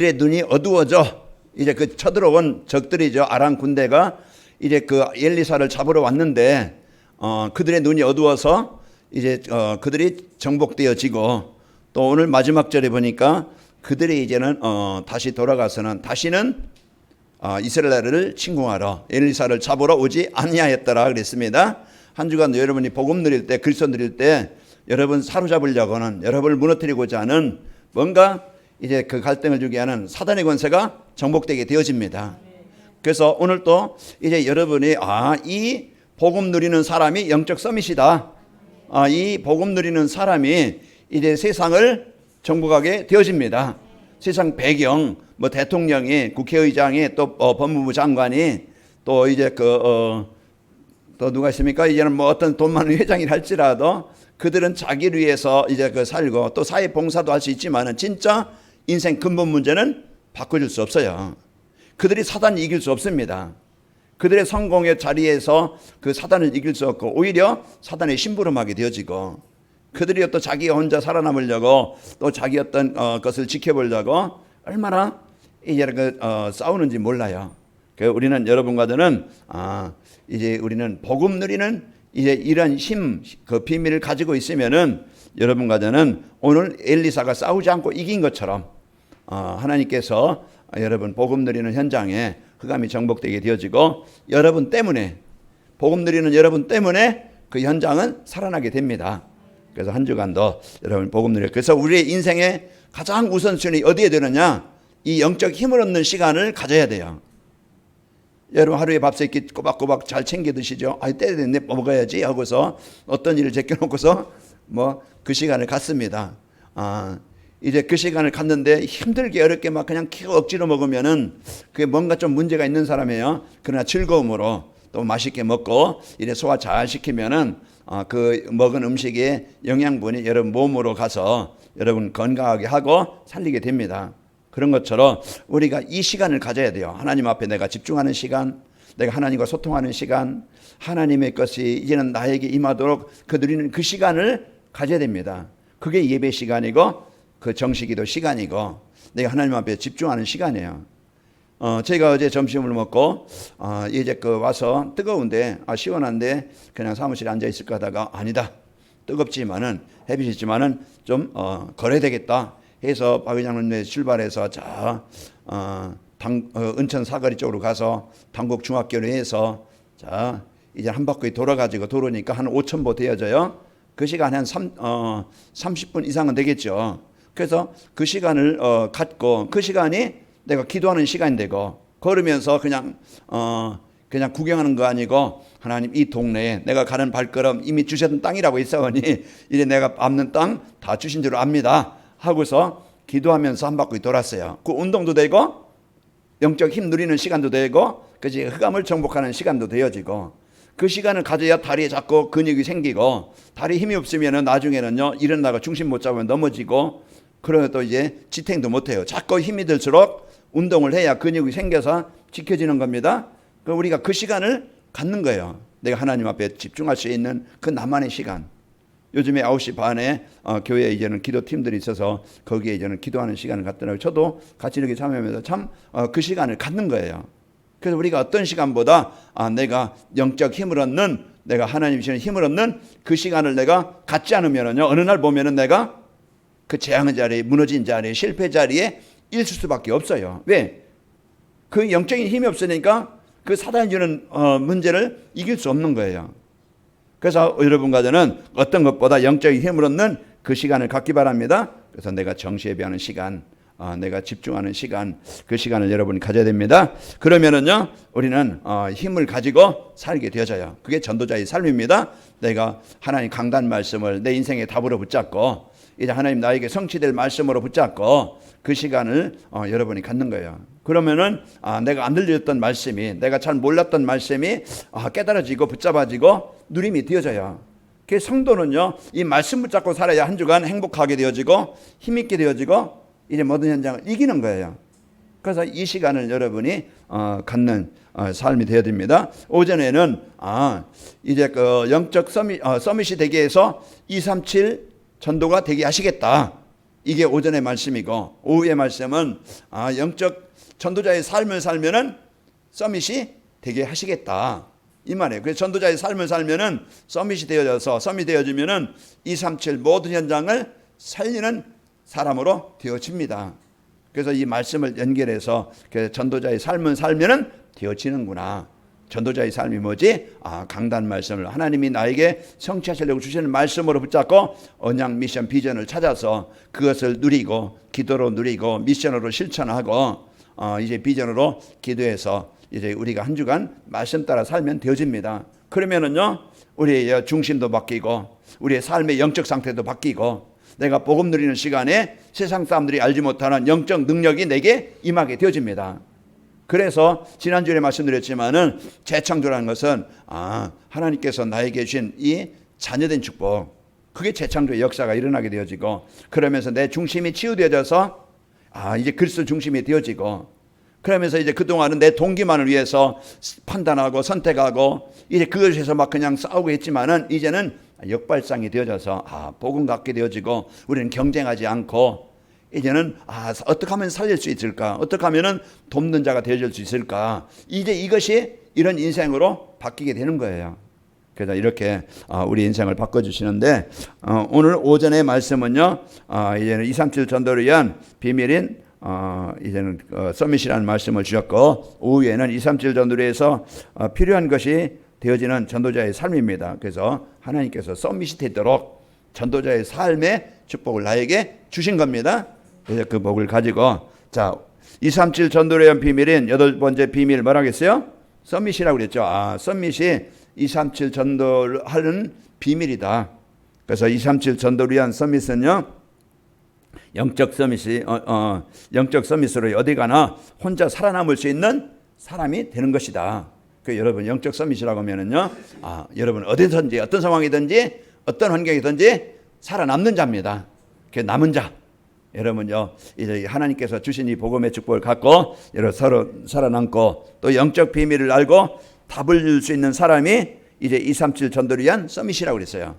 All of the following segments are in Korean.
그들의 눈이 어두워져 이제 그 쳐들어온 적들이죠. 아람 군대가 이제 그 엘리사를 잡으러 왔는데 그들의 눈이 어두워서 이제 그들이 정복되어지고, 또 오늘 마지막 절에 보니까 그들이 이제는 다시 돌아가서는 다시는 이스라엘을 침공하러 엘리사를 잡으러 오지 아니하였더라 그랬습니다. 한 주간 여러분이 복음 누릴 때, 그리스도 누릴 때 여러분 사로잡으려고는, 여러분을 무너뜨리고자 하는 뭔가 이제 그 갈등을 주게 하는 사단의 권세가 정복되게 되어집니다. 그래서 오늘 또 이제 여러분이 이 복음 누리는 사람이 영적 서밋이다. 이 복음 누리는 사람이 이제 세상을 정복하게 되어집니다. 세상 배경, 뭐 대통령이, 국회의장이, 또 법무부 장관이, 또 이제 또 누가 있습니까? 이제는 뭐 어떤 돈 많은 회장이 할지라도 그들은 자기를 위해서 이제 살고 또 사회 봉사도 할 수 있지만은 진짜 인생 근본 문제는 바꿔줄 수 없어요. 그들이 사단을 이길 수 없습니다. 그들의 성공의 자리에서 그 사단을 이길 수 없고 오히려 사단의 심부름하게 되어지고, 그들이 또 자기가 혼자 살아남으려고 또 자기 어떤 것을 지켜보려고 얼마나 이제 싸우는지 몰라요. 그래서 우리는 여러분과 저는 이제 우리는 복음 누리는 이제 이런 그 비밀을 가지고 있으면은 여러분과 저는 오늘 엘리사가 싸우지 않고 이긴 것처럼 하나님께서 여러분 복음 누리는 현장에 흑암이 정복되게 되어지고, 여러분 때문에, 복음 누리는 여러분 때문에 그 현장은 살아나게 됩니다. 그래서 한 주간도 여러분 복음 누려. 그래서 우리의 인생의 가장 우선순위 어디에 되느냐? 이 영적 힘을 얻는 시간을 가져야 돼요. 여러분 하루에 밥 세 끼 꼬박꼬박 잘 챙겨 드시죠? 때가 됐네 먹어야지 하고서 어떤 일을 제껴놓고서 뭐 그 시간을 갖습니다. 이제 그 시간을 갖는데 힘들게 어렵게 막 그냥 키고 억지로 먹으면은 그게 뭔가 좀 문제가 있는 사람이에요. 그러나 즐거움으로 또 맛있게 먹고 이래 소화 잘 시키면은 그 먹은 음식의 영양분이 여러분 몸으로 가서 여러분 건강하게 하고 살리게 됩니다. 그런 것처럼 우리가 이 시간을 가져야 돼요. 하나님 앞에 내가 집중하는 시간, 내가 하나님과 소통하는 시간, 하나님의 것이 이제는 나에게 임하도록 누리는 그 시간을 가져야 됩니다. 그게 예배 시간이고 그 정식기도 시간이고 내가 하나님 앞에 집중하는 시간이에요. 제가 어제 점심을 먹고 이제 와서 뜨거운데 시원한데 그냥 사무실에 앉아 있을까 하다가 아니다, 뜨겁지만은 햇빛이 있지만은 좀 걸어야 되겠다 해서 박 회장님네 출발해서 은천 사거리 쪽으로 가서 당곡 중학교로 해서 이제 한 바퀴 돌아가지고 돌으니까 한 5,000보 되어져요. 그 시간 한 30분 이상은 되겠죠. 그래서 그 시간을 갖고 그 시간이 내가 기도하는 시간이 되고, 걸으면서 그냥 구경하는 거 아니고 하나님 이 동네에 내가 가는 발걸음 이미 주셨던 땅이라고 있어오니 이제 내가 밟는 땅 다 주신 줄 압니다 하고서 기도하면서 한 바퀴 돌았어요. 그 운동도 되고 영적 힘 누리는 시간도 되고 그지 흑암을 정복하는 시간도 되어지고, 그 시간을 가져야 다리에 자꾸 근육이 생기고, 다리 힘이 없으면 나중에는요 일어나가 중심 못 잡으면 넘어지고, 그러면 또 이제 지탱도 못해요. 자꾸 힘이 들수록 운동을 해야 근육이 생겨서 지켜지는 겁니다. 우리가 그 시간을 갖는 거예요. 내가 하나님 앞에 집중할 수 있는 그 나만의 시간. 요즘에 9시 반에 교회에 이제는 기도팀들이 있어서 거기에 이제는 기도하는 시간을 갖더라고요. 저도 같이 이렇게 참여하면서 참 그 시간을 갖는 거예요. 그래서 우리가 어떤 시간보다 내가 영적 힘을 얻는, 내가 하나님 주시는 힘을 얻는 그 시간을 내가 갖지 않으면요 어느 날 보면은 내가 그 재앙의 자리에, 무너진 자리에, 실패 자리에 있을 수밖에 없어요. 왜? 그 영적인 힘이 없으니까 그 사단이 주는 문제를 이길 수 없는 거예요. 그래서 여러분과 저는 어떤 것보다 영적인 힘을 얻는 그 시간을 갖기 바랍니다. 그래서 내가 정시예배하는 시간, 내가 집중하는 시간, 그 시간을 여러분이 가져야 됩니다. 그러면은요 우리는 힘을 가지고 살게 되어져요. 그게 전도자의 삶입니다. 내가 하나님 강단 말씀을 내 인생의 답으로 붙잡고 이제 하나님 나에게 성취될 말씀으로 붙잡고 그 시간을 여러분이 갖는 거예요. 그러면은 내가 안 들렸던 말씀이, 내가 잘 몰랐던 말씀이 깨달아지고 붙잡아지고 누림이 되어져요. 그 성도는요 이 말씀 붙잡고 살아야 한 주간 행복하게 되어지고 힘있게 되어지고 이제 모든 현장을 이기는 거예요. 그래서 이 시간을 여러분이 갖는 삶이 되어야 됩니다. 오전에는 이제 영적 서밋이 되게 해서 237 전도가 되게 하시겠다. 이게 오전의 말씀이고, 오후의 말씀은 영적 전도자의 삶을 살면은 서밋이 되게 하시겠다 이 말이에요. 그래서 전도자의 삶을 살면은 서밋이 되어지면은 237 모든 현장을 살리는 사람으로 되어집니다. 그래서 이 말씀을 연결해서 전도자의 삶을 살면은 되어지는구나. 전도자의 삶이 뭐지? 강단 말씀을 하나님이 나에게 성취하시려고 주시는 말씀으로 붙잡고 언약 미션 비전을 찾아서 그것을 누리고 기도로 누리고 미션으로 실천하고 이제 비전으로 기도해서 이제 우리가 한 주간 말씀 따라 살면 되어집니다. 그러면은요 우리의 중심도 바뀌고 우리의 삶의 영적 상태도 바뀌고 내가 복음 누리는 시간에 세상 사람들이 알지 못하는 영적 능력이 내게 임하게 되어집니다. 그래서 지난주에 말씀드렸지만은 재창조라는 것은 하나님께서 나에게 주신 이 자녀된 축복, 그게 재창조의 역사가 일어나게 되어지고, 그러면서 내 중심이 치유되어져서 이제 그리스도 중심이 되어지고, 그러면서 이제 그동안은 내 동기만을 위해서 판단하고 선택하고 이제 그것에서 막 그냥 싸우고 했지만은 이제는 역발상이 되어져서 복음 갖게 되어지고, 우리는 경쟁하지 않고 이제는 어떻게 하면 살릴 수 있을까, 어떻게 하면은 돕는 자가 되어질 수 있을까, 이제 이것이 이런 인생으로 바뀌게 되는 거예요. 그래서 이렇게 우리 인생을 바꿔주시는데, 오늘 오전의 말씀은요 이제는 237 전도를 위한 비밀인 이제는 서밋이라는 말씀을 주셨고, 오후에는 237 전도를 위해서 필요한 것이 되어지는 전도자의 삶입니다. 그래서 하나님께서 서밋이 되도록 전도자의 삶의 축복을 나에게 주신 겁니다. 그래서 그 복을 가지고 237 전도를 위한 비밀인 8번째 비밀 뭐라겠어요? 서밋이라고 그랬죠. 서밋이 237 전도를 하는 비밀이다. 그래서 237 전도를 위한 서밋은요, 영적 서밋으로 어디 가나 혼자 살아남을 수 있는 사람이 되는 것이다. 여러분 영적 서밋이라고 하면은요, 여러분 어디든지 어떤 상황이든지 어떤 환경이든지 살아남는 자입니다. 그 남은 자. 여러분요, 이제 하나님께서 주신 이 복음의 축복을 갖고 여러분 서로 살아남고 또 영적 비밀을 알고 답을 줄 수 있는 사람이 이제 237 전도를 위한 서밋이라고 그랬어요.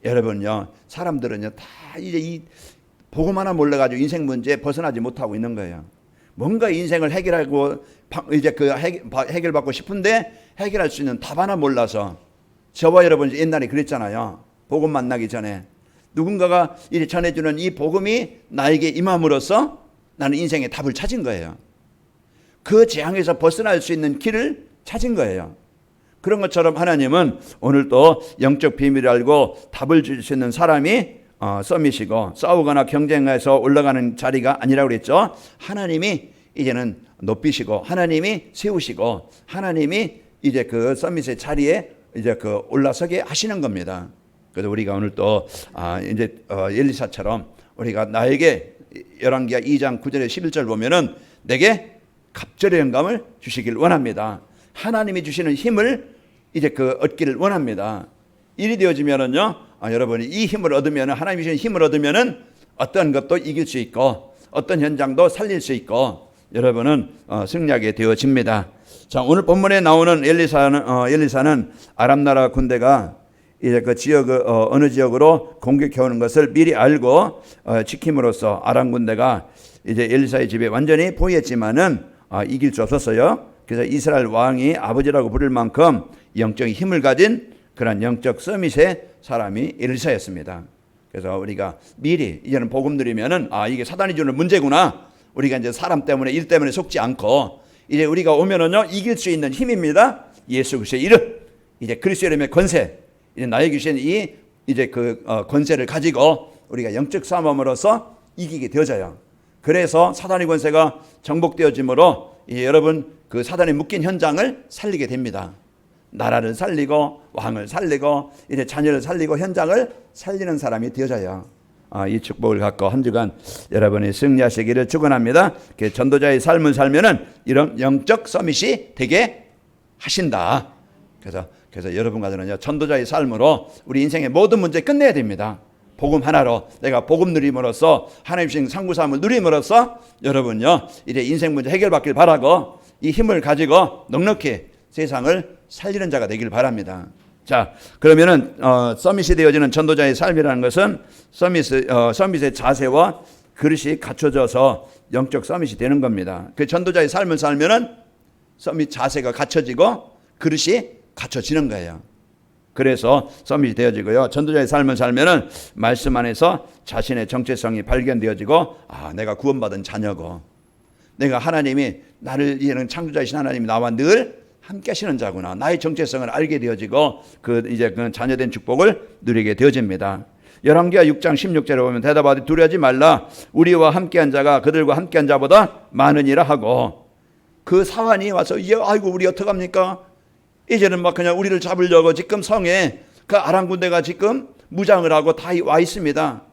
여러분요, 사람들은요 다 이제 이 복음 하나 몰라가지고 인생 문제에 벗어나지 못하고 있는 거예요. 뭔가 인생을 해결하고 이제 그 해결받고 싶은데 해결할 수 있는 답 하나 몰라서, 저와 여러분 옛날에 그랬잖아요. 복음 만나기 전에 누군가가 이제 전해주는 이 복음이 나에게 임함으로써 나는 인생의 답을 찾은 거예요. 그 재앙에서 벗어날 수 있는 길을 찾은 거예요. 그런 것처럼 하나님은 오늘 또 영적 비밀을 알고 답을 줄 수 있는 사람이 서밋이고, 싸우거나 경쟁해서 올라가는 자리가 아니라고 그랬죠. 하나님이 이제는 높이시고 하나님이 세우시고 하나님이 이제 그 서밋의 자리에 이제 그 올라서게 하시는 겁니다. 그래서 우리가 오늘 또 이제 엘리사처럼 우리가 나에게 열왕기하 2장 9절에 11절 보면은 내게 갑절의 영감을 주시길 원합니다. 하나님이 주시는 힘을 이제 그 얻기를 원합니다. 일이 되어지면은요, 여러분이 이 힘을 얻으면, 하나님이 주신 힘을 얻으면은 어떤 것도 이길 수 있고 어떤 현장도 살릴 수 있고 여러분은 승리하게 되어집니다. 자, 오늘 본문에 나오는 엘리사는 아람 나라 군대가 이제 그 지역 어느 지역으로 공격해 오는 것을 미리 알고 지킴으로써 아람 군대가 이제 엘리사의 집에 완전히 포위했지만은 이길 수 없었어요. 그래서 이스라엘 왕이 아버지라고 부를 만큼 영적인 힘을 가진 그런 영적 서밋의 사람이 엘리사였습니다. 그래서 우리가 미리 이제는 복음 드리면은 이게 사단이 주는 문제구나. 우리가 이제 사람 때문에 일 때문에 속지 않고 이제 우리가 오면은요 이길 수 있는 힘입니다. 예수 그리스도의 이름, 이제 그리스도의 이름의 권세, 이제 나에게 주신 이 이제 그 권세를 가지고 우리가 영적 싸움으로서 이기게 되어져요. 그래서 사단의 권세가 정복되어짐으로 이제 여러분 그 사단에 묶인 현장을 살리게 됩니다. 나라를 살리고 왕을 살리고 이제 자녀를 살리고 현장을 살리는 사람이 되어져요. 이 축복을 갖고 한 주간 여러분이 승리하시기를 축원합니다. 전도자의 삶을 살면은 이런 영적 서밋이 되게 하신다. 그래서 여러분과는 전도자의 삶으로 우리 인생의 모든 문제 끝내야 됩니다. 복음 하나로 내가 복음 누림으로써 하나님 주신 상구사함을 누림으로써 여러분요 이제 인생 문제 해결받길 바라고 이 힘을 가지고 넉넉히 세상을 살리는 자가 되길 바랍니다. 자, 그러면은 서밋이 되어지는 전도자의 삶이라는 것은 서밋의 자세와 그릇이 갖춰져서 영적 서밋이 되는 겁니다. 그 전도자의 삶을 살면은 서밋 자세가 갖춰지고 그릇이 갖춰지는 거예요. 그래서 서밋이 되어지고요. 전도자의 삶을 살면은 말씀 안에서 자신의 정체성이 발견되어지고, 아, 내가 구원받은 자녀고, 내가 하나님이 나를 이해는 창조자이신 하나님이 나와 늘 함께 하시는 자구나. 나의 정체성을 알게 되어지고 이제 그 자녀된 축복을 누리게 되어집니다. 열왕기하 6장 16절에 보면 대답하되 두려워하지 말라. 우리와 함께한 자가 그들과 함께한 자보다 많으니라 하고, 그 사환이 와서 아이고 우리 어떡합니까? 이제는 막 그냥 우리를 잡으려고 지금 성에 그 아람 군대가 지금 무장을 하고 다 와 있습니다.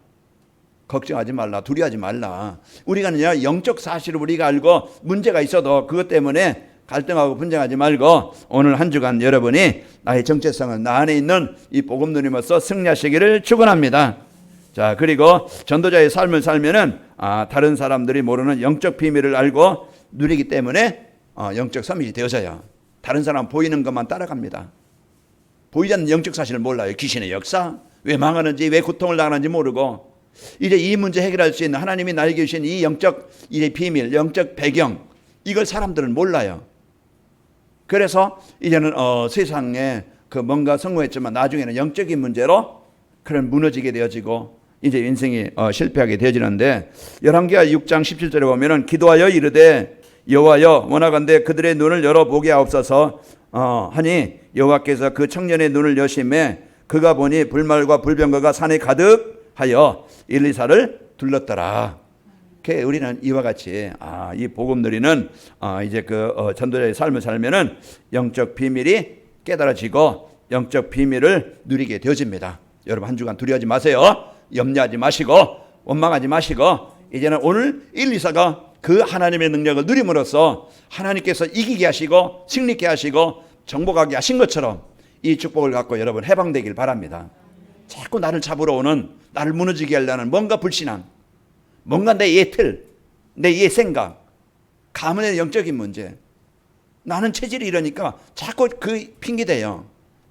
걱정하지 말라. 두려워하지 말라. 우리가는요 영적 사실을 우리가 알고 문제가 있어도 그것 때문에 갈등하고 분쟁하지 말고 오늘 한 주간 여러분이 나의 정체성을 나 안에 있는 이 복음 누림으로써 승리하시기를 축원합니다. 자, 그리고 전도자의 삶을 살면은 다른 사람들이 모르는 영적 비밀을 알고 누리기 때문에 영적 서밋이 되어져요. 다른 사람 보이는 것만 따라갑니다. 보이지 않는 영적 사실을 몰라요. 귀신의 역사, 왜 망하는지, 왜 고통을 당하는지 모르고, 이제 이 문제 해결할 수 있는 하나님이 나에게 주신 이 영적 이 비밀, 영적 배경, 이걸 사람들은 몰라요. 그래서 이제는 세상에 그 뭔가 성공했지만 나중에는 영적인 문제로 그런 무너지게 되어지고 이제 인생이 실패하게 되어지는데, 열왕기하 6장 17절에 보면은 기도하여 이르되 여호와여 원하건대 그들의 눈을 열어보게 하옵소서 하니 여호와께서 그 청년의 눈을 여심해 그가 보니 불말과 불병거가 산에 가득하여 엘리사를 둘렀더라. 우리는 이와 같이 이 복음 누리는 이제 그 전도자의 삶을 살면은 영적 비밀이 깨달아지고 영적 비밀을 누리게 되어집니다. 여러분 한 주간 두려워하지 마세요. 염려하지 마시고 원망하지 마시고, 이제는 오늘 엘리사가 그 하나님의 능력을 누림으로써 하나님께서 이기게 하시고 승리케 하시고 정복하게 하신 것처럼 이 축복을 갖고 여러분 해방되길 바랍니다. 자꾸 나를 잡으러 오는, 나를 무너지게 하려는 뭔가 불신앙, 뭔가 내 예틀, 내 예생각, 가문의 영적인 문제, 나는 체질이 이러니까 자꾸 그 핑계대요.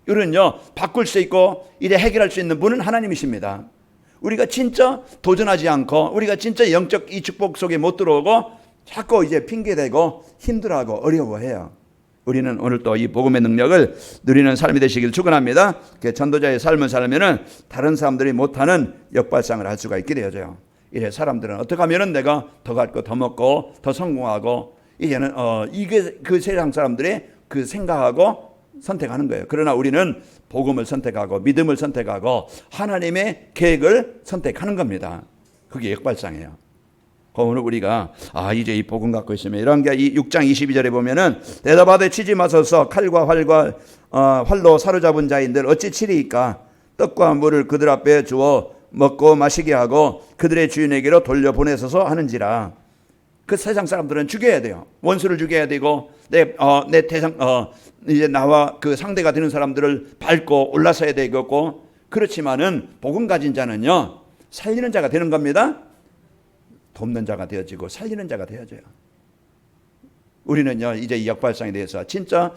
이런요 바꿀 수 있고 이래 해결할 수 있는 분은 하나님이십니다. 우리가 진짜 도전하지 않고 우리가 진짜 영적 이 축복 속에 못 들어오고 자꾸 이제 핑계대고 힘들어하고 어려워해요. 우리는 오늘 또 이 복음의 능력을 누리는 삶이 되시길 축원합니다. 전도자의 삶을 살면은 다른 사람들이 못하는 역발상을 할 수가 있게 되어져요. 이래 사람들은 어떻게 하면은 내가 더 갖고 더 먹고 더 성공하고, 이제는 이게 그 세상 사람들의 그 생각하고 선택하는 거예요. 그러나 우리는 복음을 선택하고 믿음을 선택하고 하나님의 계획을 선택하는 겁니다. 그게 역발상이에요. 오늘 우리가 이제 이 복음 갖고 있으면 이런 게 이 6장 22절에 보면은 대답하되 치지 마소서 칼과 활로 사로잡은 자인들 어찌 치리이까? 떡과 물을 그들 앞에 주어 먹고 마시게 하고 그들의 주인에게로 돌려보내소서 하는지라. 그 세상 사람들은 죽여야 돼요. 원수를 죽여야 되고 내 대상 이제 나와 그 상대가 되는 사람들을 밟고 올라서야 되겠고, 그렇지만은 복음 가진 자는요 살리는 자가 되는 겁니다. 돕는 자가 되어지고 살리는 자가 되어져요. 우리는요 이제 이 역발상에 대해서 진짜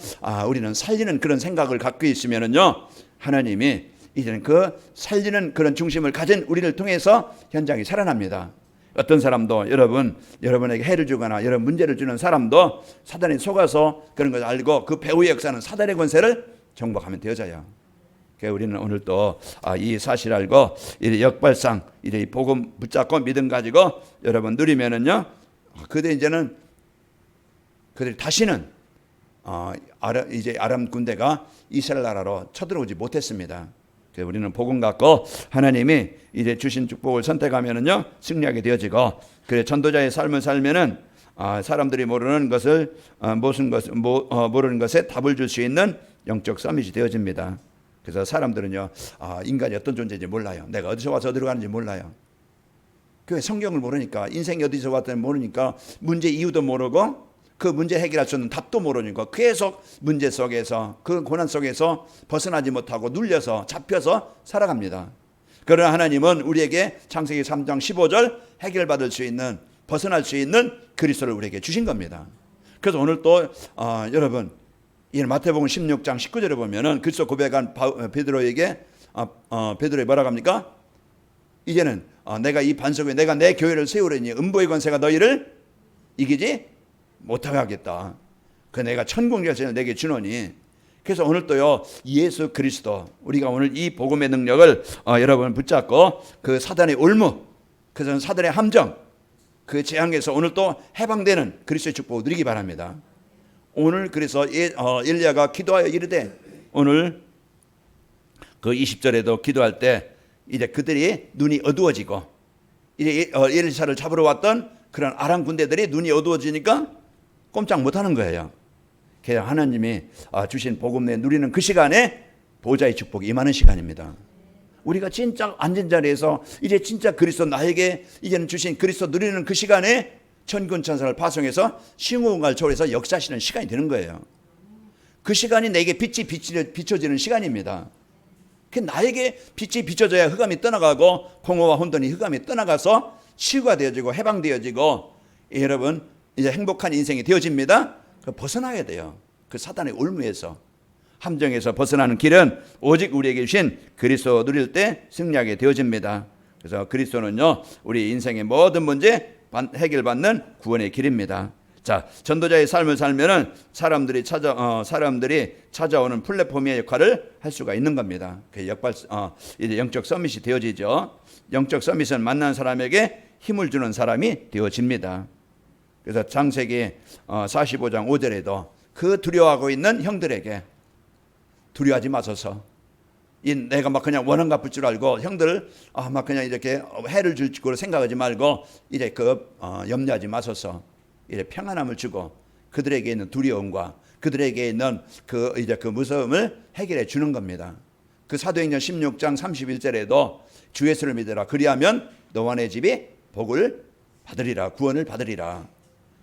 우리는 살리는 그런 생각을 갖고 있으면은요 하나님이 이제는 그 살리는 그런 중심을 가진 우리를 통해서 현장이 살아납니다. 어떤 사람도 여러분에게 해를 주거나 여러분 문제를 주는 사람도 사단이 속아서 그런 걸 알고 그 배후의 역사는 사단의 권세를 정복하면 되어져요. 그래서 우리는 오늘 또 이 사실 알고 이 역발상 이제 이 복음 붙잡고 믿음 가지고 여러분 누리면은요 그들이 다시는 이제 아람 군대가 이스라엘 나라로 쳐들어오지 못했습니다. 그래서 우리는 복음 갖고 하나님이 이제 주신 축복을 선택하면은요 승리하게 되어지고, 그래 전도자의 삶을 살면은 사람들이 모르는 것을 모르는 것에 답을 줄 수 있는 영적 서밋이 되어집니다. 그래서 사람들은요 인간이 어떤 존재인지 몰라요. 내가 어디서 와서 어디로 가는지 몰라요. 그 성경을 모르니까, 인생이 어디서 왔는지 모르니까 문제 이유도 모르고 그 문제 해결할 수 있는 답도 모르니까 계속 문제 속에서 그 고난 속에서 벗어나지 못하고 눌려서 잡혀서 살아갑니다. 그러나 하나님은 우리에게 창세기 3장 15절 해결받을 수 있는, 벗어날 수 있는 그리스도를 우리에게 주신 겁니다. 그래서 오늘 또 여러분 이 마태복음 16장 19절에 보면은 그리스도 고백한 베드로에게 베드로에 뭐라고 합니까? 이제는 내가 이 반석 위에 내가 내 교회를 세우려니 음보의 권세가 너희를 이기지 못하게 하겠다. 그 내가 천국 열쇠를 내게 주노니. 그래서 오늘도요, 예수 그리스도, 우리가 오늘 이 복음의 능력을 여러분 붙잡고 그 사단의 올무, 그 사단의 함정, 그 재앙에서 오늘 또 해방되는 그리스도의 축복을 누리기 바랍니다. 오늘 그래서 엘리야가 기도하여 이르되, 오늘 그 20절에도 기도할 때 이제 그들이 눈이 어두워지고, 이제 엘리사를 잡으러 왔던 그런 아람 군대들이 눈이 어두워지니까 꼼짝 못하는 거예요. 그래서 하나님이 주신 복음 내 누리는 그 시간에 보좌의 축복이 임하는 시간입니다. 우리가 진짜 앉은 자리에서 이제 진짜 그리스도 나에게 이제는 주신 그리스도 누리는 그 시간에 천군 천사를 파송해서 싱후공갈 초월해서 역사하시는 시간이 되는 거예요. 그 시간이 내게 빛이 비춰지는 시간입니다. 그 나에게 빛이 비춰져야 흑암이 떠나가고 공허와 혼돈이 흑암이 떠나가서 치유가 되어지고 해방되어지고, 여러분 이제 행복한 인생이 되어집니다. 벗어나야 돼요. 그 사단의 올무에서, 함정에서 벗어나는 길은 오직 우리에게 주신 그리스도 누릴 때 승리하게 되어집니다. 그래서 그리스도는요, 우리 인생의 모든 문제 해결받는 구원의 길입니다. 자, 전도자의 삶을 살면은 사람들이 찾아오는 플랫폼의 역할을 할 수가 있는 겁니다. 그 이제 영적 서밋이 되어지죠. 영적 서밋은 만난 사람에게 힘을 주는 사람이 되어집니다. 그래서 창세기 45장 5절에도 그 두려워하고 있는 형들에게 두려워하지 마소서. 내가 막 그냥 원한 갚을 줄 알고 형들 막 그냥 이렇게 해를 줄 거로 생각하지 말고 이제 염려하지 마소서. 이제 평안함을 주고 그들에게 있는 두려움과 그들에게 있는 그 무서움을 해결해 주는 겁니다. 그 사도행전 16장 31절에도 주 예수를 믿으라. 그리하면 너와 내 집이 복을 받으리라, 구원을 받으리라.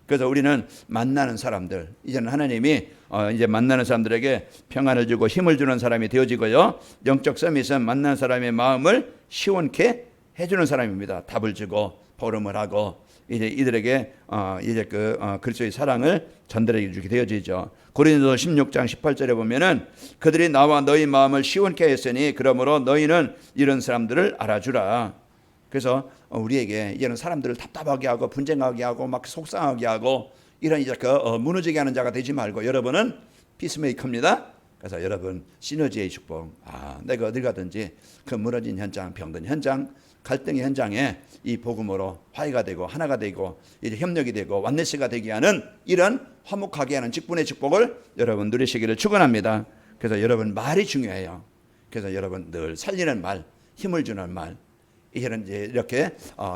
그래서 우리는 만나는 사람들, 이제는 하나님이 이제 만나는 사람들에게 평안을 주고 힘을 주는 사람이 되어지고요. 영적 서밋은 만나는 사람의 마음을 시원케 해주는 사람입니다. 답을 주고 보름을 하고 이제 이들에게 이제 그리스도의 사랑을 전달해 주게 되어지죠. 고린도서 16장 18절에 보면은 그들이 나와 너희 마음을 시원케 했으니 그러므로 너희는 이런 사람들을 알아주라. 그래서 우리에게 이제는 사람들을 답답하게 하고 분쟁하게 하고 막 속상하게 하고 이런 이제 무너지게 하는 자가 되지 말고, 여러분은 피스메이커입니다. 그래서 여러분 시너지의 축복. 내가 어딜 가든지 그 무너진 현장, 병든 현장, 갈등의 현장에 이 복음으로 화해가 되고 하나가 되고 이제 협력이 되고 완네스가 되게 하는 이런 화목하게 하는 직분의 축복을 여러분 누리시기를 축원합니다. 그래서 여러분 말이 중요해요. 그래서 여러분 늘 살리는 말, 힘을 주는 말, 이제 이렇게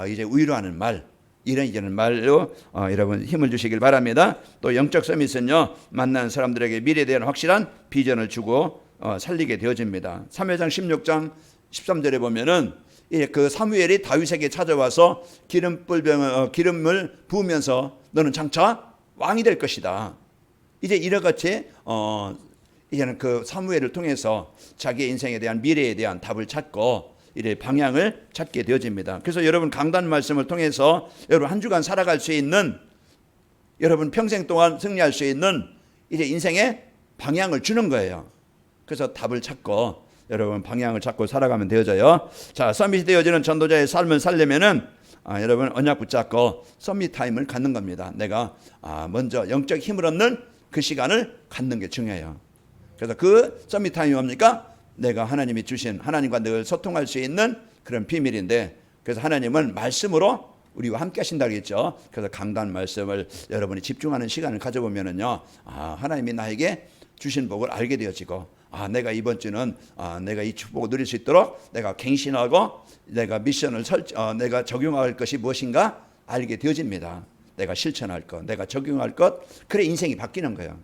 이제 위로하는 말, 이런 말로 여러분 힘을 주시길 바랍니다. 또 영적 서밋은요, 만나는 사람들에게 미래에 대한 확실한 비전을 주고 살리게 되어집니다. 사무엘상 16장 13절에 보면은 그 사무엘이 다윗에게 찾아와서 기름을 부으면서 너는 장차 왕이 될 것이다. 이제 이렇게 이제는 그 사무엘을 통해서 자기의 인생에 대한 미래에 대한 답을 찾고 이래 방향을 찾게 되어집니다. 그래서 여러분 강단 말씀을 통해서 여러분 한 주간 살아갈 수 있는, 여러분 평생 동안 승리할 수 있는 이제 인생의 방향을 주는 거예요. 그래서 답을 찾고 여러분 방향을 찾고 살아가면 되어져요. 자, 서밋이 되어지는 전도자의 삶을 살려면은 여러분 언약 붙잡고 서밋 타임을 갖는 겁니다. 내가 먼저 영적 힘을 얻는 그 시간을 갖는 게 중요해요. 그래서 그 서밋 타임이 뭡니까? 내가 하나님이 주신, 하나님과 늘 소통할 수 있는 그런 비밀인데, 그래서 하나님은 말씀으로 우리와 함께 하신다고 했죠. 그래서 강단 말씀을 여러분이 집중하는 시간을 가져보면은요, 하나님이 나에게 주신 복을 알게 되어지고, 내가 이번 주는 내가 이 축복을 누릴 수 있도록 내가 갱신하고 내가 미션을 내가 적용할 것이 무엇인가 알게 되어집니다. 내가 실천할 것, 내가 적용할 것, 그래 인생이 바뀌는 거예요.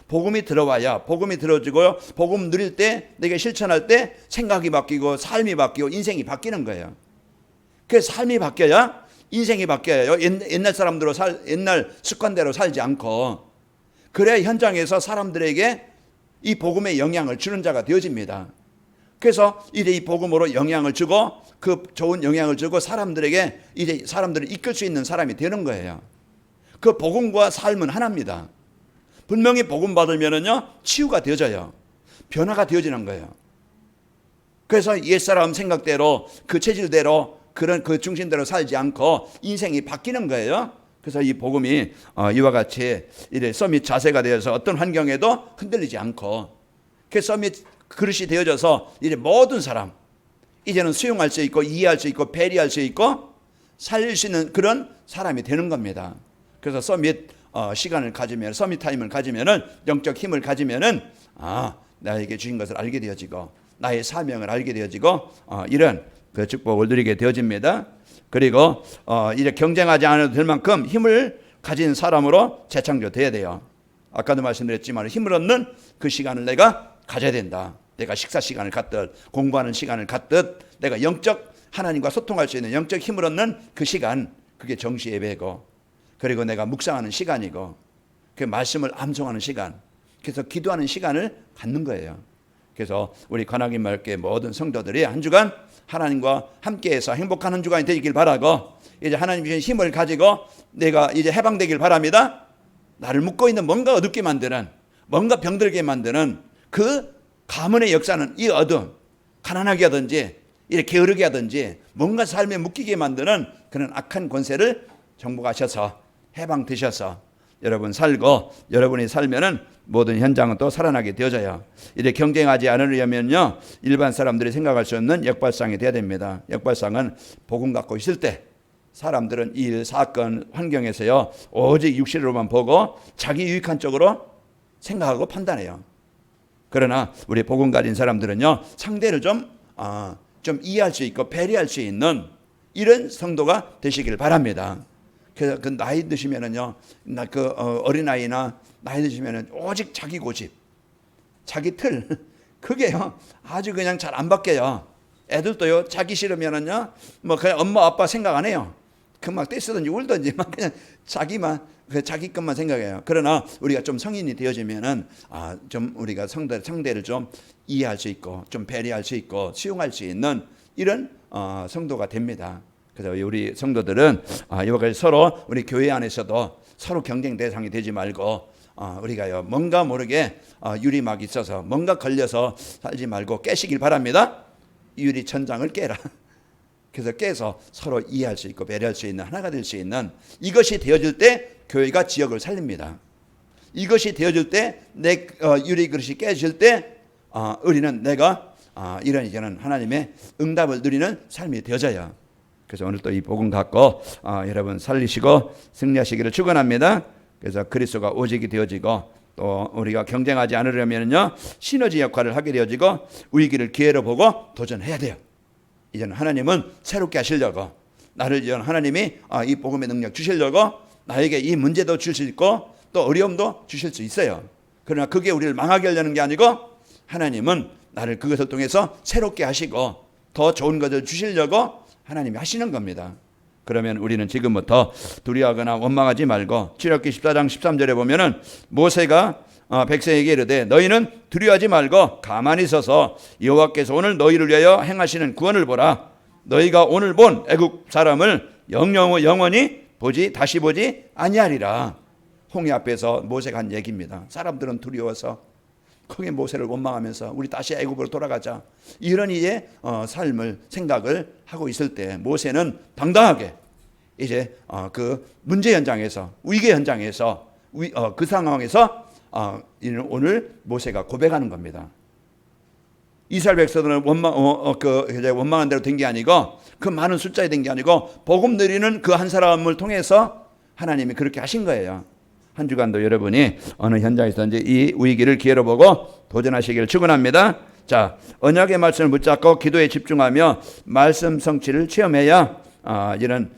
복음이 들어와야, 복음이 들어지고요, 복음 누릴 때, 내가 실천할 때 생각이 바뀌고 삶이 바뀌고 인생이 바뀌는 거예요. 그 삶이 바뀌어야 인생이 바뀌어요. 옛날 사람대로 옛날 습관대로 살지 않고, 그래야 현장에서 사람들에게 이 복음의 영향을 주는 자가 되어집니다. 그래서 이제 이 복음으로 영향을 주고 그 좋은 영향을 주고 사람들에게 이제 사람들을 이끌 수 있는 사람이 되는 거예요. 그 복음과 삶은 하나입니다. 분명히 복음 받으면은요 치유가 되어져요. 변화가 되어지는 거예요. 그래서 옛사람 생각대로 그 체질대로 그런 그 중심대로 살지 않고 인생이 바뀌는 거예요. 그래서 이 복음이 이와 같이 이래 서밋 자세가 되어서 어떤 환경에도 흔들리지 않고 그 서밋 그릇이 되어져서 이제 모든 사람 이제는 수용할 수 있고 이해할 수 있고 배려할 수 있고 살릴 수 있는 그런 사람이 되는 겁니다. 그래서 서밋 시간을 가지면 서밋 타임을 가지면은 영적 힘을 가지면은 나에게 주신 것을 알게 되어지고 나의 사명을 알게 되어지고 이런 그 축복을 누리게 되어집니다. 그리고 이제 경쟁하지 않아도 될 만큼 힘을 가진 사람으로 재창조돼야 돼요. 아까도 말씀드렸지만 힘을 얻는 그 시간을 내가 가져야 된다. 내가 식사 시간을 갖듯 공부하는 시간을 갖듯 내가 영적 하나님과 소통할 수 있는 영적 힘을 얻는 그 시간, 그게 정시 예배고 그리고 내가 묵상하는 시간이고 그 말씀을 암송하는 시간, 그래서 기도하는 시간을 갖는 거예요. 그래서 우리 관악인 마을교회 모든 성도들이 한 주간 하나님과 함께해서 행복한 한 주간이 되길 바라고 이제 하나님 주신 힘을 가지고 내가 이제 해방되길 바랍니다. 나를 묶고 있는 뭔가 어둡게 만드는 뭔가 병들게 만드는 그 가문의 역사는 이 어둠, 가난하게 하든지 이렇게 게으르게 하든지 뭔가 삶에 묶이게 만드는 그런 악한 권세를 정복하셔서 해방되셔서 여러분 살고 여러분이 살면은 모든 현장은 또 살아나게 되어져요. 이제 경쟁하지 않으려면요 일반 사람들이 생각할 수 없는 역발상이 돼야 됩니다. 역발상은 복음 갖고 있을 때 사람들은 일, 사건, 환경에서요 오직 육신으로만 보고 자기 유익한 쪽으로 생각하고 판단해요. 그러나 우리 복음 가진 사람들은요 상대를 좀 이해할 수 있고 배려할 수 있는 이런 성도가 되시길 바랍니다. 그래서 그 나이 드시면은요, 어린아이나 나이 드시면은 오직 자기 고집, 자기 틀, 그게요, 아주 그냥 잘 안 바뀌어요. 애들도요, 자기 싫으면은요, 뭐 그냥 엄마, 아빠 생각 안 해요. 그 막 떼쓰든지 울든지 막 그냥 자기 것만 생각해요. 그러나 우리가 좀 성인이 되어지면은, 좀 우리가 상대를 좀 이해할 수 있고, 좀 배려할 수 있고, 수용할 수 있는 이런 성도가 됩니다. 그래서 우리 성도들은 이와 같이 서로 우리 교회 안에서도 서로 경쟁 대상이 되지 말고 우리가요 뭔가 모르게 유리막 있어서 뭔가 걸려서 살지 말고 깨시길 바랍니다. 유리 천장을 깨라. 그래서 깨서 서로 이해할 수 있고 배려할 수 있는 하나가 될 수 있는 이것이 되어질 때 교회가 지역을 살립니다. 이것이 되어질 때 내 유리 그릇이 깨질 때 우리는 내가 이런 하나님의 응답을 누리는 삶이 되어져요. 그래서 오늘 또 이 복음 갖고 여러분 살리시고 승리하시기를 축원합니다. 그래서 그리스도가 오직이 되어지고 또 우리가 경쟁하지 않으려면요 시너지 역할을 하게 되어지고 위기를 기회로 보고 도전해야 돼요. 이제는 하나님은 새롭게 하시려고 나를 위한 하나님이 이 복음의 능력 주시려고 나에게 이 문제도 주실 수 있고 또 어려움도 주실 수 있어요. 그러나 그게 우리를 망하게 하려는 게 아니고 하나님은 나를 그것을 통해서 새롭게 하시고 더 좋은 것을 주시려고 하나님이 하시는 겁니다. 그러면 우리는 지금부터 두려워하거나 원망하지 말고 출애굽기 14장 13절에 보면은 모세가 백성에게 이르되 너희는 두려워하지 말고 가만히 서서 여호와께서 오늘 너희를 위하여 행하시는 구원을 보라. 너희가 오늘 본 애국 사람을 영원히 다시 보지 아니하리라. 홍해 앞에서 모세가 한 얘기입니다. 사람들은 두려워서 거기 모세를 원망하면서 우리 다시 애굽으로 돌아가자 이런 이제 삶을 생각을 하고 있을 때 모세는 당당하게 이제 그 문제 현장에서 위기 현장에서 그 상황에서 오늘 모세가 고백하는 겁니다. 이스라엘 백성들은 원망한 대로 된 게 아니고 그 많은 숫자에 된 게 아니고 복음 누리는 그 한 사람을 통해서 하나님이 그렇게 하신 거예요. 한 주간도 여러분이 어느 현장에서든지 이 위기를 기회로 보고 도전하시기를 축원합니다. 자, 언약의 말씀을 붙잡고 기도에 집중하며 말씀 성취를 체험해야 이런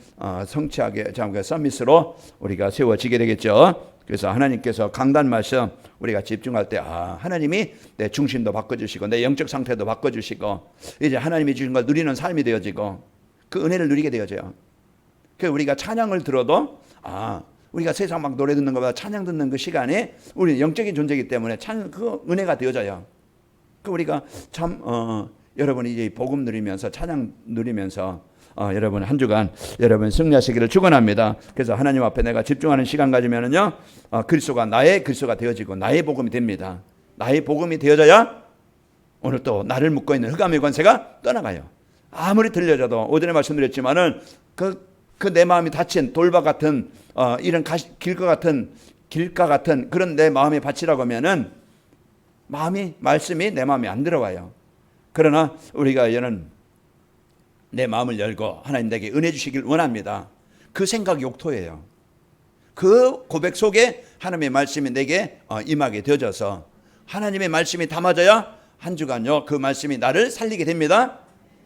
성취하게 서밋으로 우리가 세워지게 되겠죠. 그래서 하나님께서 강단 말씀 우리가 집중할 때 하나님이 내 중심도 바꿔주시고 내 영적 상태도 바꿔주시고 이제 하나님이 주신 걸 누리는 삶이 되어지고 그 은혜를 누리게 되어져요. 그래서 우리가 찬양을 들어도 우리가 세상 막 노래 듣는 것보다 찬양 듣는 그 시간에 우리는 영적인 존재이기 때문에 찬양 그 은혜가 되어져요. 그 우리가 참 여러분이 이제 복음 누리면서 찬양 누리면서 여러분 한 주간 여러분 승리하시기를 축원합니다. 그래서 하나님 앞에 내가 집중하는 시간 가지면은요, 그리스도가 나의 그리스도가 되어지고 나의 복음이 됩니다. 나의 복음이 되어져야 오늘 또 나를 묶고 있는 흑암의 권세가 떠나가요. 아무리 들려져도 오전에 말씀드렸지만은 그 내 마음이 닫힌 돌바 같은 이런 길가 같은 그런 내 마음의 밭이라고 하면은 말씀이 내 마음에 안 들어와요. 그러나 우리가 이제는 내 마음을 열고 하나님 내게 은혜 주시길 원합니다. 그 생각이 욕토예요. 그 고백 속에 하나님의 말씀이 내게 임하게 되어져서 하나님의 말씀이 담아져야 한 주간요 그 말씀이 나를 살리게 됩니다.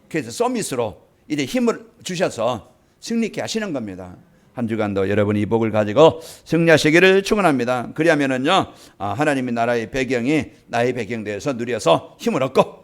그래서 서밋으로 이제 힘을 주셔서 승리케 하시는 겁니다. 한 주간도 여러분이 이 복을 가지고 승리하시기를 축원합니다. 그리하면은요 하나님의 나라의 배경이 나의 배경 되어서 누려서 힘을 얻고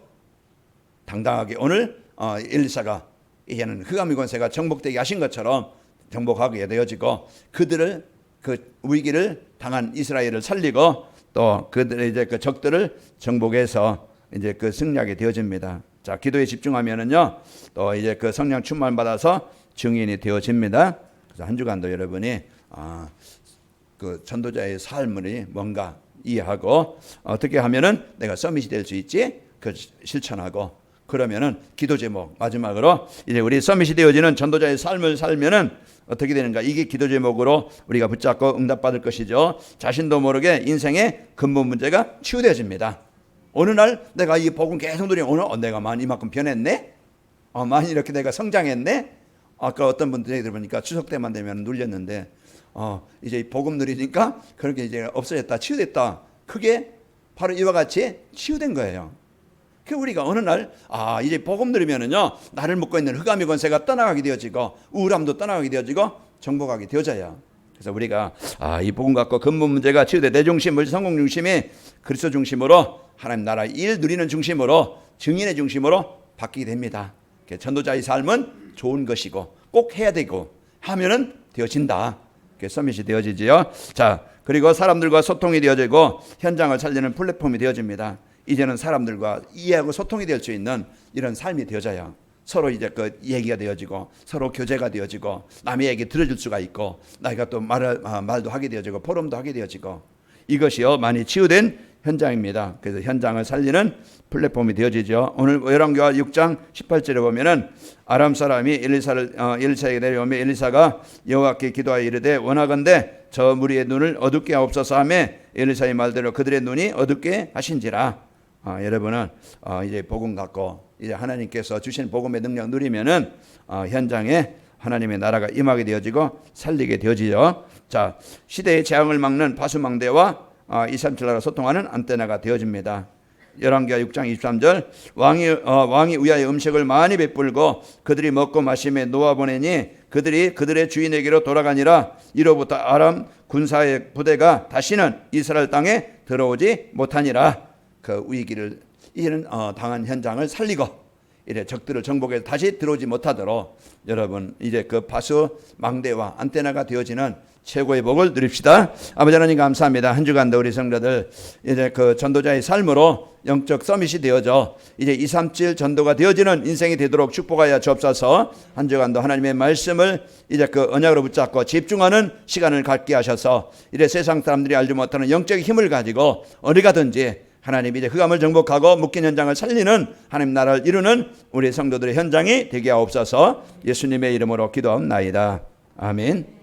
당당하게 오늘 엘리사가 이제는 흑암의 권세가 정복되게 하신 것처럼 정복하게 되어지고 그들을 그 위기를 당한 이스라엘을 살리고 또 그들의 이제 그 적들을 정복해서 이제 그 승리하게 되어집니다. 자, 기도에 집중하면은요 또 이제 그 성령 충만 받아서 증인이 되어집니다. 그래서 한 주간도 여러분이 그 전도자의 삶을 뭔가 이해하고 어떻게 하면은 내가 서밋이 될 수 있지? 그 실천하고 그러면은 기도 제목 마지막으로 이제 우리 서밋이 되어지는 전도자의 삶을 살면은 어떻게 되는가? 이게 기도 제목으로 우리가 붙잡고 응답받을 것이죠. 자신도 모르게 인생의 근본 문제가 치유되어집니다. 어느 날 내가 이 복음 계속 누리면 오늘 내가 많이 이만큼 변했네? 많이 이렇게 내가 성장했네? 아까 어떤 분들이 들어보니까 추석 때만 되면 눌렸는데 이제 복음 누리니까 그렇게 이제 없어졌다, 치유됐다. 그게 바로 이와 같이 치유된 거예요. 그 우리가 어느 날 이제 복음 누리면은요 나를 묶고 있는 흑암의 권세가 떠나가게 되어지고 우울함도 떠나가게 되어지고 정복하게 되어져요. 그래서 우리가 이 복음 갖고 근본 문제가 치유돼 내 중심, 성공 중심이 그리스도 중심으로 하나님 나라 일 누리는 중심으로 증인의 중심으로 바뀌게 됩니다. 전도자의 삶은 좋은 것이고 꼭 해야 되고 하면은 되어진다. 서밋이 되어지지요. 자, 그리고 사람들과 소통이 되어지고 현장을 살리는 플랫폼이 되어집니다. 이제는 사람들과 이해하고 소통이 될 수 있는 이런 삶이 되어져요. 서로 이제 그 얘기가 되어지고 서로 교제가 되어지고 남의 얘기 들어줄 수가 있고 나이가 또 말도 하게 되어지고 포럼도 하게 되어지고 이것이요 많이 치유된 현장입니다. 그래서 현장을 살리는 플랫폼이 되어지죠. 오늘 열왕기하 6장 18절에 보면은 아람 사람이 엘리사에게 내려오며 엘리사가 여호와께 기도하여 이르되 원하건대 저 무리의 눈을 어둡게 하옵소서 하며 엘리사의 말대로 그들의 눈이 어둡게 하신지라. 여러분은 이제 복음 갖고 이제 하나님께서 주신 복음의 능력 누리면은 현장에 하나님의 나라가 임하게 되어지고 살리게 되어지죠. 자, 시대의 재앙을 막는 파수망대와 237나라 소통하는 안테나가 되어집니다. 열왕기하 6장 23절 왕이 위하여 음식을 많이 베풀고 그들이 먹고 마심에 놓아보내니 그들이 그들의 주인에게로 돌아가니라. 이로부터 아람 군사의 부대가 다시는 이스라엘 땅에 들어오지 못하니라. 그 위기를 이제는 당한 현장을 살리고 이래 적들을 정복해서 다시 들어오지 못하도록 여러분 이제 그 파수 망대와 안테나가 되어지는 최고의 복을 누립시다. 아버지 하나님 감사합니다. 한 주간도 우리 성도들 이제 그 전도자의 삶으로 영적 서밋이 되어져 이제 237 전도가 되어지는 인생이 되도록 축복하여 주옵소서. 한 주간도 하나님의 말씀을 이제 그 언약으로 붙잡고 집중하는 시간을 갖게 하셔서 이제 세상 사람들이 알지 못하는 영적 힘을 가지고 어디 가든지 하나님이 이제 흑암을 정복하고 묶인 현장을 살리는 하나님 나라를 이루는 우리 성도들의 현장이 되게 하옵소서. 예수님의 이름으로 기도하옵나이다. 아멘.